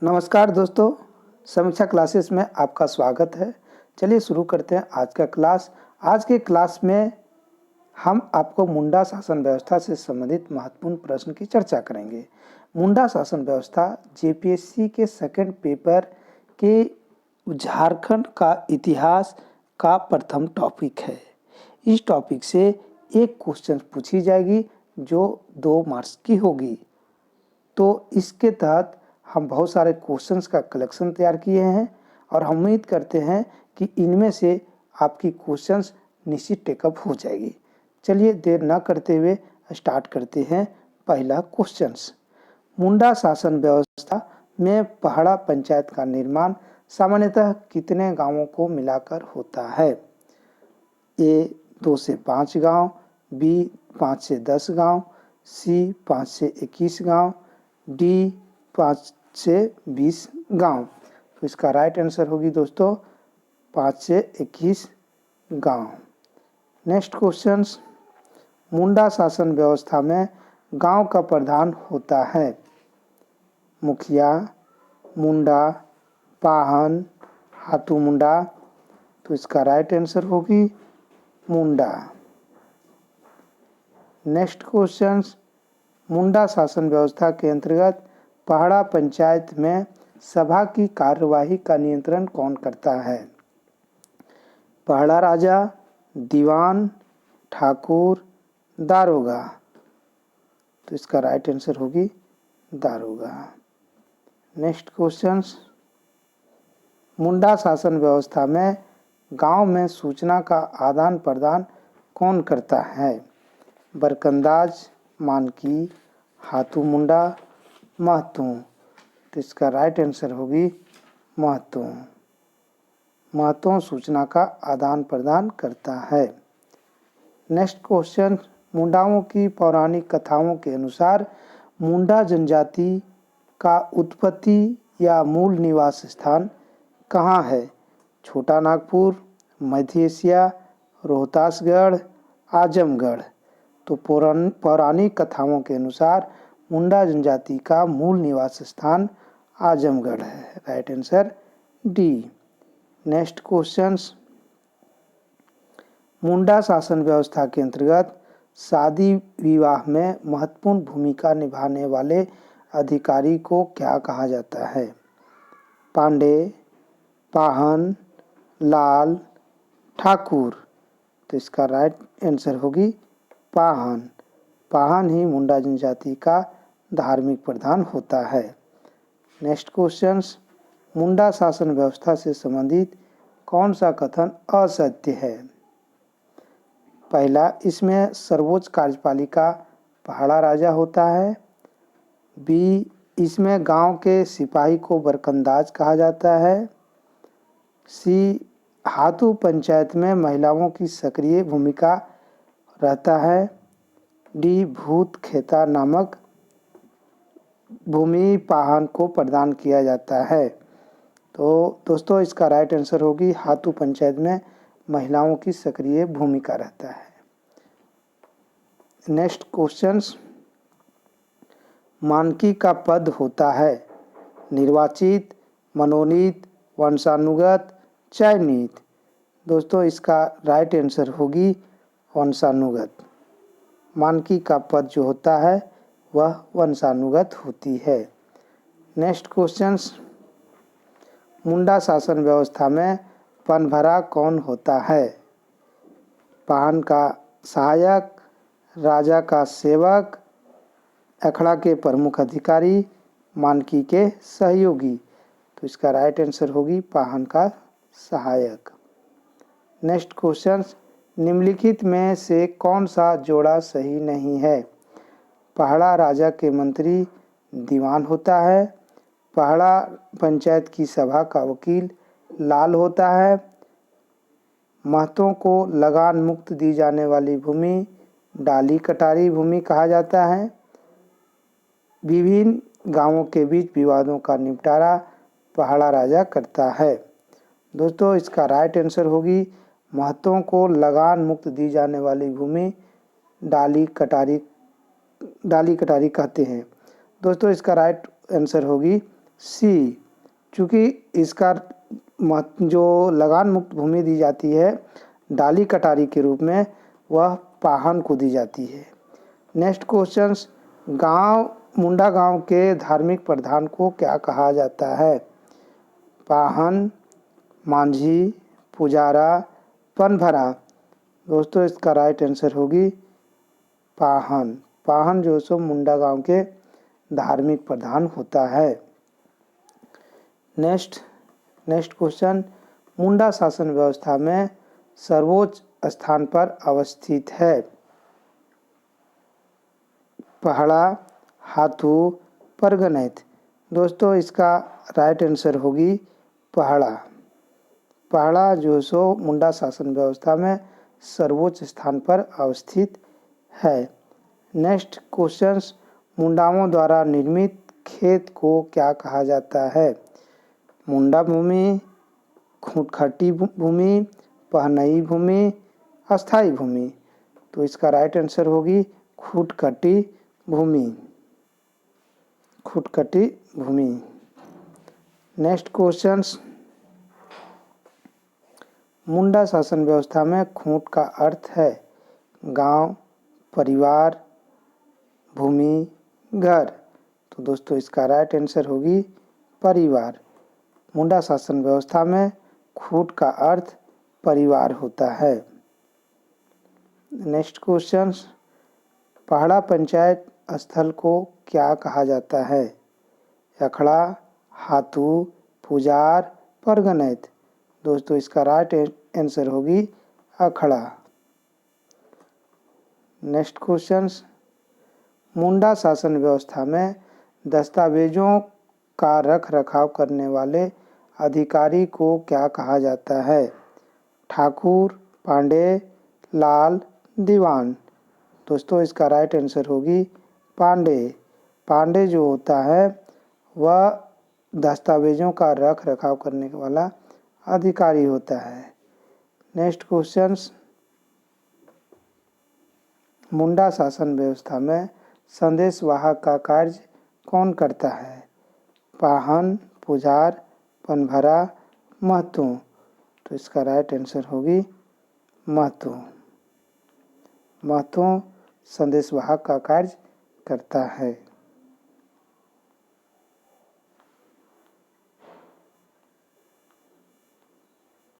नमस्कार दोस्तों, समीक्षा क्लासेस में आपका स्वागत है। चलिए शुरू करते हैं आज का क्लास। आज के क्लास में हम आपको मुंडा शासन व्यवस्था से संबंधित महत्वपूर्ण प्रश्न की चर्चा करेंगे। मुंडा शासन व्यवस्था जेपीएससी के सेकंड पेपर के झारखंड का इतिहास का प्रथम टॉपिक है। इस टॉपिक से एक क्वेश्चन पूछी जाएगी जो 2 मार्क्स की होगी। तो इसके तहत हम बहुत सारे क्वेश्चंस का कलेक्शन तैयार किए हैं और हम उम्मीद करते हैं कि इनमें से आपकी क्वेश्चंस निश्चित टेकअप हो जाएगी। चलिए देर न करते हुए स्टार्ट करते हैं पहला क्वेश्चंस। मुंडा शासन व्यवस्था में पहाड़ा पंचायत का निर्माण सामान्यतः कितने गांवों को मिलाकर होता है? ए 2 से 5 गांव, बी 5 से 10 गांव, सी 5 से 21 गांव, डी 5 से 20 गांव। तो इसका राइट आंसर होगी दोस्तों 5 से 21 गांव। नेक्स्ट क्वेश्चन, मुंडा शासन व्यवस्था में गांव का प्रधान होता है मुखिया, मुंडा, पाहन, हाथू मुंडा। तो इसका राइट आंसर होगी मुंडा। नेक्स्ट क्वेश्चन, मुंडा शासन व्यवस्था के अंतर्गत पहाड़ा पंचायत में सभा की कार्यवाही का नियंत्रण कौन करता है? पहाड़ा राजा, दीवान, ठाकुर, दारोगा। तो इसका राइट आंसर होगी दारोगा। नेक्स्ट क्वेश्चन, मुंडा शासन व्यवस्था में गांव में सूचना का आदान प्रदान कौन करता है? बरकंदाज, मानकी, हाथू मुंडा, महतो। तो इसका राइट आंसर होगी महतो। महतो सूचना का आदान प्रदान करता है। नेक्स्ट क्वेश्चन, मुंडाओं की पौराणिक कथाओं के अनुसार मुंडा जनजाति का उत्पत्ति या मूल निवास स्थान कहाँ है? छोटा नागपुर, मध्य एशिया, रोहतासगढ़, आजमगढ़। तो पौराणिक कथाओं के अनुसार मुंडा जनजाति का मूल निवास स्थान आजमगढ़ है। Right answer D. Next question, Munda शासन व्यवस्था के अंतर्गत शादी विवाह में महत्वपूर्ण भूमिका निभाने वाले अधिकारी को क्या कहा जाता है? पांडे, पाहन, लाल, ठाकुर। तो इसका राइट आंसर होगी पाहन। पाहन ही मुंडा जनजाति का धार्मिक प्रधान होता है। नेक्स्ट क्वेश्चन, मुंडा शासन व्यवस्था से संबंधित कौन सा कथन असत्य है? पहला, इसमें सर्वोच्च कार्यपालिका पहाड़ा राजा होता है। बी, इसमें गांव के सिपाही को बरकंदाज कहा जाता है। सी, हाथू पंचायत में महिलाओं की सक्रिय भूमिका रहता है। डी, भूत खेता नामक भूमि पाहन को प्रदान किया जाता है। तो दोस्तों इसका राइट आंसर होगी हाथू पंचायत में महिलाओं की सक्रिय भूमिका रहता है। नेक्स्ट क्वेश्चन, मानकी का पद होता है निर्वाचित, मनोनीत, वंशानुगत, चयनित। दोस्तों इसका राइट आंसर होगी वंशानुगत। मानकी का पद जो होता है वह वंशानुगत होती है। नेक्स्ट क्वेश्चन, मुंडा शासन व्यवस्था में पनभरा कौन होता है? पाहन का सहायक, राजा का सेवक, अखड़ा के प्रमुख अधिकारी, मानकी के सहयोगी। तो इसका राइट आंसर होगी पाहन का सहायक। नेक्स्ट क्वेश्चन, निम्नलिखित में से कौन सा जोड़ा सही नहीं है? पहाड़ा राजा के मंत्री दीवान होता है। पहाड़ा पंचायत की सभा का वकील लाल होता है। महतों को लगान मुक्त दी जाने वाली भूमि डाली कटारी भूमि कहा जाता है। विभिन्न गांवों के बीच विवादों का निपटारा पहाड़ा राजा करता है। दोस्तों इसका राइट आंसर होगी महतों को लगान मुक्त दी जाने वाली भूमि डाली कटारी कहते हैं। दोस्तों इसका राइट आंसर होगी सी, चूँकि इसका जो लगान मुक्त भूमि दी जाती है डाली कटारी के रूप में, वह पाहन को दी जाती है। नेक्स्ट क्वेश्चंस, मुंडा गांव के धार्मिक प्रधान को क्या कहा जाता है? पाहन, मांझी, पुजारा, पनभरा। दोस्तों इसका राइट आंसर होगी पाहन। पाहन जो सो मुंडा गांव के धार्मिक प्रधान होता है। नेक्स्ट क्वेश्चन, मुंडा शासन व्यवस्था में सर्वोच्च स्थान पर अवस्थित है? पहाड़ा, हाथू, परगनैत। दोस्तों इसका राइट आंसर होगी पहाड़ा। पहाड़ा जो सो मुंडा शासन व्यवस्था में सर्वोच्च स्थान पर अवस्थित है। नेक्स्ट क्वेश्चंस, मुंडाओं द्वारा निर्मित खेत को क्या कहा जाता है? मुंडा भूमि, खूंटखटी भूमि, पहनई भूमि, अस्थाई भूमि। तो इसका राइट आंसर होगी खूंटखटी भूमि। खूंटखटी भूमि। नेक्स्ट क्वेश्चंस, मुंडा शासन व्यवस्था में खूंट का अर्थ है गांव, परिवार, भूमि, घर। तो दोस्तों इसका राइट आंसर होगी परिवार। मुंडा शासन व्यवस्था में खूंट का अर्थ परिवार होता है। नेक्स्ट क्वेश्चंस, पहाड़ा पंचायत स्थल को क्या कहा जाता है? अखड़ा, हाथू, पुजार, परगनैत। दोस्तों इसका राइट आंसर होगी अखड़ा। नेक्स्ट क्वेश्चंस, मुंडा शासन व्यवस्था में दस्तावेजों का रख रखाव करने वाले अधिकारी को क्या कहा जाता है? ठाकुर, पांडे, लाल, दीवान। दोस्तों इसका राइट आंसर होगी पांडे। पांडे जो होता है वह दस्तावेजों का रख रखाव करने वाला अधिकारी होता है। नेक्स्ट क्वेश्चंस, मुंडा शासन व्यवस्था में संदेश वाहक का कार्य कौन करता है? पाहन, पुजार, पनभरा, महतो। तो इसका राइट आंसर होगी महतो। महतो संदेश वाहक का कार्य करता है।